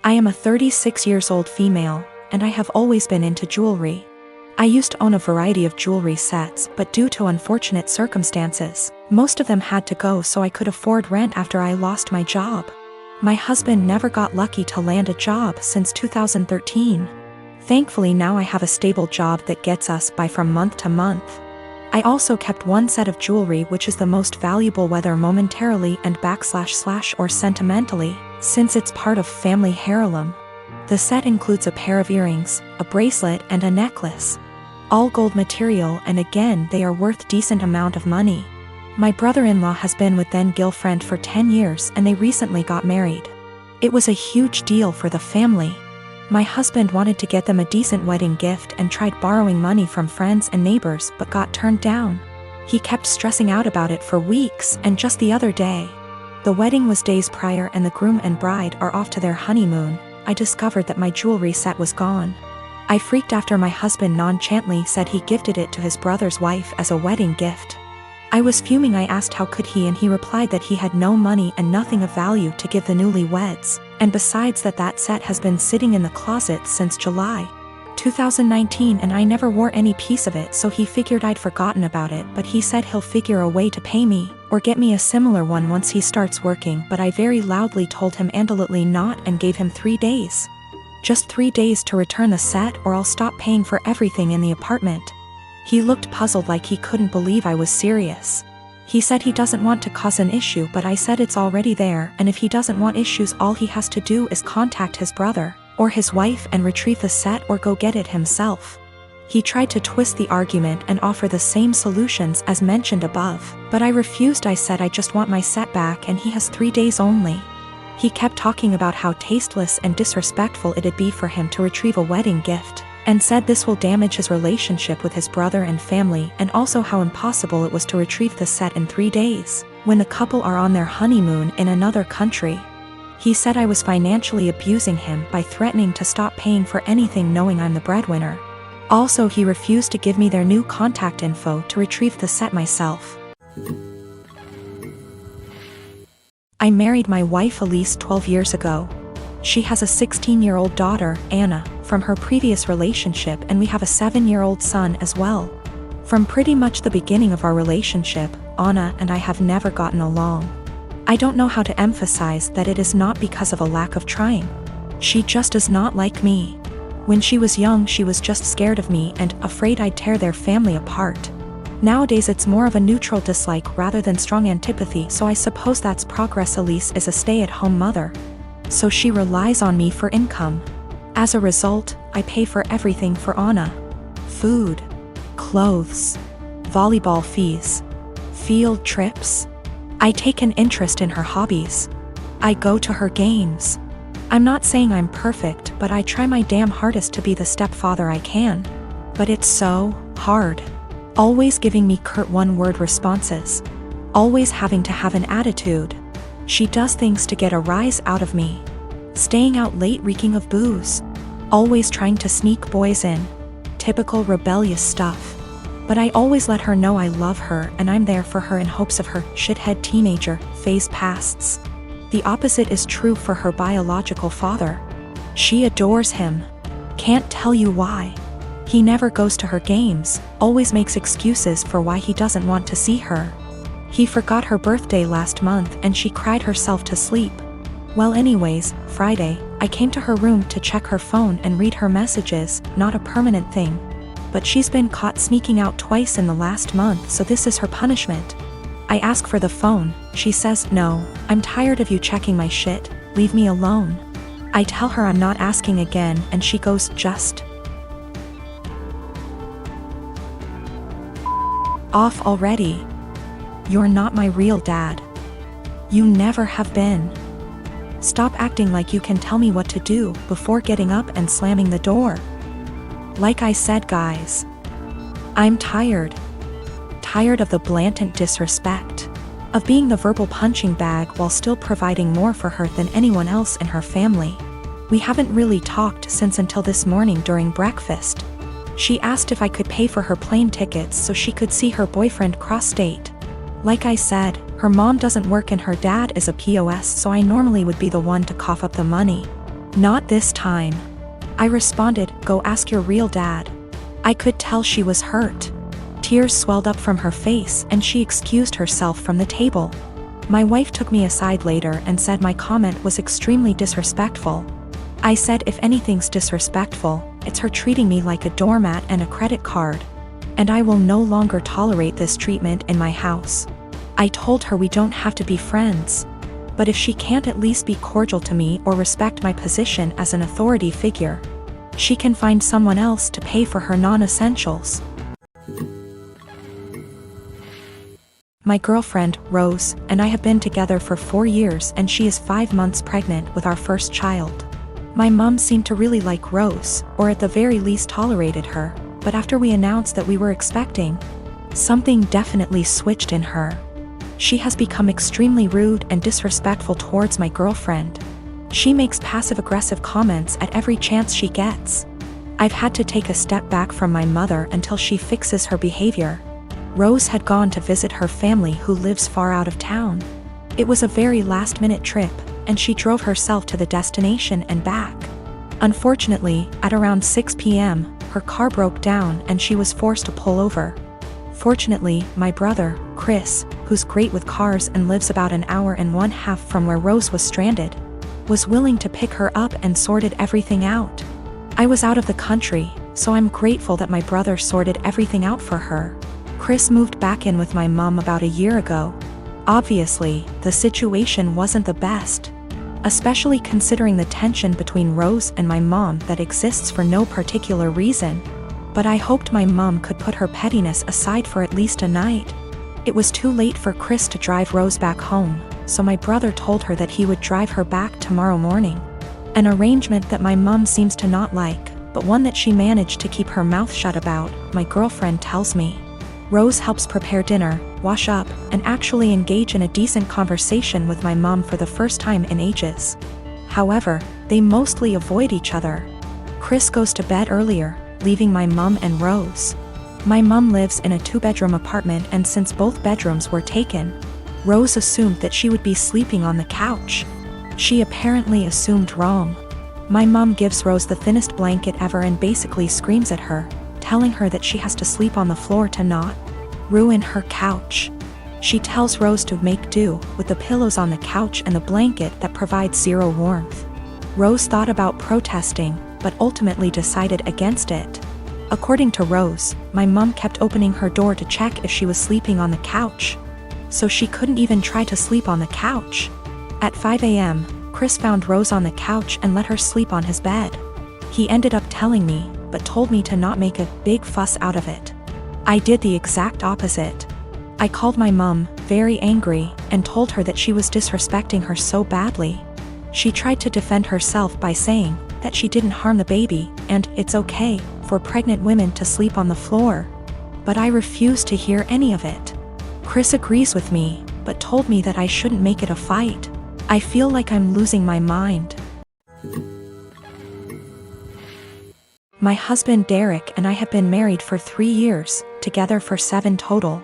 I am a 36 years old female, and I have always been into jewelry. I used to own a variety of jewelry sets, but due to unfortunate circumstances, most of them had to go so I could afford rent after I lost my job. My husband never got lucky to land a job since 2013. Thankfully now I have a stable job that gets us by from month to month. I also kept one set of jewelry which is the most valuable whether momentarily and / or sentimentally, since it's part of family heirloom. The set includes a pair of earrings, a bracelet and a necklace. All gold material, and again they are worth decent amount of money. My brother-in-law has been with then-girlfriend for 10 years and they recently got married. It was a huge deal for the family. My husband wanted to get them a decent wedding gift and tried borrowing money from friends and neighbors but got turned down. He kept stressing out about it for weeks, and just the other day, the wedding was days prior and the groom and bride are off to their honeymoon, I discovered that my jewelry set was gone. I freaked after my husband nonchalantly said he gifted it to his brother's wife as a wedding gift. I was fuming. I asked how could he, and he replied that he had no money and nothing of value to give the newlyweds, and besides that set has been sitting in the closet since July 2019 and I never wore any piece of it, so he figured I'd forgotten about it, but he said he'll figure a way to pay me or get me a similar one once he starts working, but I very loudly told him absolutely not and gave him 3 days. Just 3 days to return the set or I'll stop paying for everything in the apartment. He looked puzzled like he couldn't believe I was serious. He said he doesn't want to cause an issue, but I said it's already there, and if he doesn't want issues all he has to do is contact his brother or his wife and retrieve the set or go get it himself. He tried to twist the argument and offer the same solutions as mentioned above, but I refused. I said I just want my set back and he has 3 days only. He kept talking about how tasteless and disrespectful it'd be for him to retrieve a wedding gift, and said this will damage his relationship with his brother and family, and also how impossible it was to retrieve the set in 3 days, when the couple are on their honeymoon in another country. He said I was financially abusing him by threatening to stop paying for anything knowing I'm the breadwinner. Also, he refused to give me their new contact info to retrieve the set myself. I married my wife Elise 12 years ago. She has a 16-year-old daughter, Anna, from her previous relationship, and we have a 7-year-old son as well. From pretty much the beginning of our relationship, Anna and I have never gotten along. I don't know how to emphasize that it is not because of a lack of trying. She just does not like me. When she was young she was just scared of me and afraid I'd tear their family apart. Nowadays it's more of a neutral dislike rather than strong antipathy, so I suppose that's progress. Elise is a stay-at-home mother, so she relies on me for income. As a result, I pay for everything for Anna. Food, clothes, volleyball fees, field trips. I take an interest in her hobbies. I go to her games. I'm not saying I'm perfect, but I try my damn hardest to be the stepfather I can. But it's so hard. Always giving me curt one-word responses. Always having to have an attitude. She does things to get a rise out of me. Staying out late reeking of booze. Always trying to sneak boys in. Typical rebellious stuff. But I always let her know I love her and I'm there for her in hopes of her shithead teenager phase passes. The opposite is true for her biological father. She adores him. Can't tell you why. He never goes to her games, always makes excuses for why he doesn't want to see her. He forgot her birthday last month and she cried herself to sleep. Well anyways, Friday, I came to her room to check her phone and read her messages, not a permanent thing. But she's been caught sneaking out twice in the last month, so this is her punishment. I ask for the phone, she says, "No, I'm tired of you checking my shit, leave me alone." I tell her I'm not asking again and she goes, "Just off already. You're not my real dad. You never have been. Stop acting like you can tell me what to do," before getting up and slamming the door. Like I said guys, I'm tired. Tired of the blatant disrespect. Of being the verbal punching bag while still providing more for her than anyone else in her family. We haven't really talked since until this morning during breakfast. She asked if I could pay for her plane tickets so she could see her boyfriend cross-state. Like I said, her mom doesn't work and her dad is a POS, so I normally would be the one to cough up the money. "Not this time." I responded, "Go ask your real dad." I could tell she was hurt. Tears swelled up from her face and she excused herself from the table. My wife took me aside later and said my comment was extremely disrespectful. I said if anything's disrespectful, it's her treating me like a doormat and a credit card. And I will no longer tolerate this treatment in my house. I told her we don't have to be friends. But if she can't at least be cordial to me or respect my position as an authority figure, she can find someone else to pay for her non-essentials. My girlfriend, Rose, and I have been together for 4 years and she is 5 months pregnant with our first child. My mom seemed to really like Rose, or at the very least tolerated her, but after we announced that we were expecting, something definitely switched in her. She has become extremely rude and disrespectful towards my girlfriend. She makes passive-aggressive comments at every chance she gets. I've had to take a step back from my mother until she fixes her behavior. Rose had gone to visit her family who lives far out of town. It was a very last-minute trip, and she drove herself to the destination and back. Unfortunately, at around 6 p.m., her car broke down and she was forced to pull over. Fortunately, my brother, Chris, who's great with cars and lives about an hour and 1/2 from where Rose was stranded, was willing to pick her up and sorted everything out. I was out of the country, so I'm grateful that my brother sorted everything out for her. Chris moved back in with my mom about a year ago. Obviously, the situation wasn't the best, especially considering the tension between Rose and my mom that exists for no particular reason. But I hoped my mom could put her pettiness aside for at least a night. It was too late for Chris to drive Rose back home, so my brother told her that he would drive her back tomorrow morning. An arrangement that my mom seems to not like, but one that she managed to keep her mouth shut about, my girlfriend tells me. Rose helps prepare dinner, wash up, and actually engage in a decent conversation with my mom for the first time in ages. However, they mostly avoid each other. Chris goes to bed earlier, leaving my mom and Rose. My mom lives in a 2-bedroom apartment and since both bedrooms were taken, Rose assumed that she would be sleeping on the couch. She apparently assumed wrong. My mom gives Rose the thinnest blanket ever and basically screams at her, telling her that she has to sleep on the floor to not ruin her couch. She tells Rose to make do with the pillows on the couch and the blanket that provides zero warmth. Rose thought about protesting, but ultimately decided against it. According to Rose, my mom kept opening her door to check if she was sleeping on the couch, so she couldn't even try to sleep on the couch. At 5 a.m., Chris found Rose on the couch and let her sleep on his bed. He ended up telling me, but told me to not make a big fuss out of it. I did the exact opposite. I called my mom, very angry, and told her that she was disrespecting her so badly. She tried to defend herself by saying that she didn't harm the baby, and it's okay for pregnant women to sleep on the floor. But I refused to hear any of it. Chris agrees with me, but told me that I shouldn't make it a fight. I feel like I'm losing my mind. My husband Derek and I have been married for 3 years, together for 7 total.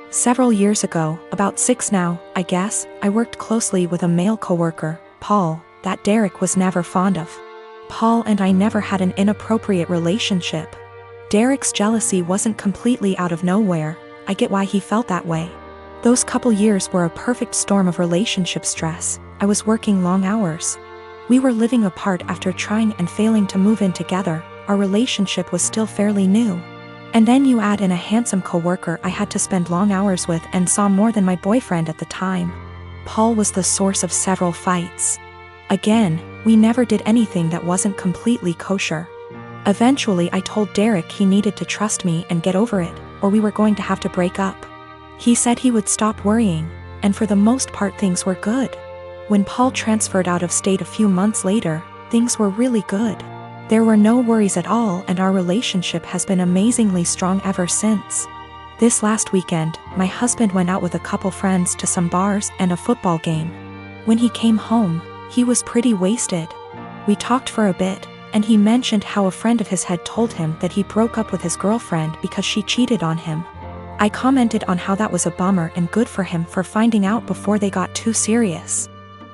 Several years ago, about 6 now, I guess, I worked closely with a male coworker, Paul, that Derek was never fond of. Paul and I never had an inappropriate relationship. Derek's jealousy wasn't completely out of nowhere. I get why he felt that way. Those couple years were a perfect storm of relationship stress. I was working long hours. We were living apart after trying and failing to move in together. Our relationship was still fairly new. And then you add in a handsome coworker I had to spend long hours with and saw more than my boyfriend at the time. Paul was the source of several fights. Again, we never did anything that wasn't completely kosher. Eventually I told Derek he needed to trust me and get over it, or we were going to have to break up. He said he would stop worrying, and for the most part things were good. When Paul transferred out of state a few months later, things were really good. There were no worries at all and our relationship has been amazingly strong ever since. This last weekend, my husband went out with a couple friends to some bars and a football game. When he came home, he was pretty wasted. We talked for a bit, and he mentioned how a friend of his had told him that he broke up with his girlfriend because she cheated on him. I commented on how that was a bummer and good for him for finding out before they got too serious.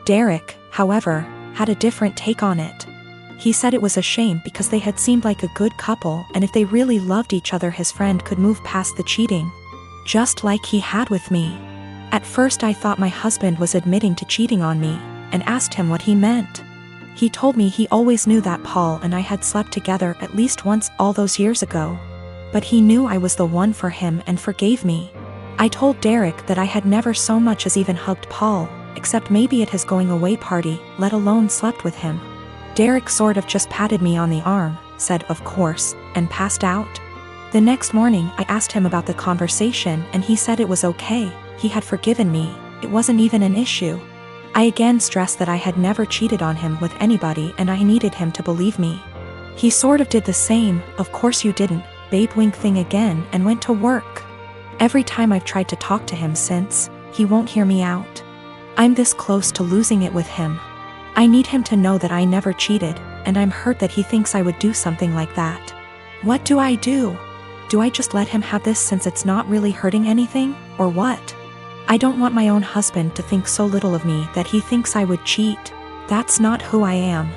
Derek, however, had a different take on it. He said it was a shame because they had seemed like a good couple, and if they really loved each other his friend could move past the cheating. Just like he had with me. At first I thought my husband was admitting to cheating on me, and asked him what he meant. He told me he always knew that Paul and I had slept together at least once all those years ago. But he knew I was the one for him and forgave me. I told Derek that I had never so much as even hugged Paul, except maybe at his going away party, let alone slept with him. Derek sort of just patted me on the arm, said of course, and passed out. The next morning I asked him about the conversation and he said it was okay, he had forgiven me, it wasn't even an issue. I again stressed that I had never cheated on him with anybody and I needed him to believe me. He sort of did the same, of course you didn't, babe wink thing again, and went to work. Every time I've tried to talk to him since, he won't hear me out. I'm this close to losing it with him. I need him to know that I never cheated, and I'm hurt that he thinks I would do something like that. What do I do? Do I just let him have this since it's not really hurting anything, or what? I don't want my own husband to think so little of me that he thinks I would cheat. That's not who I am.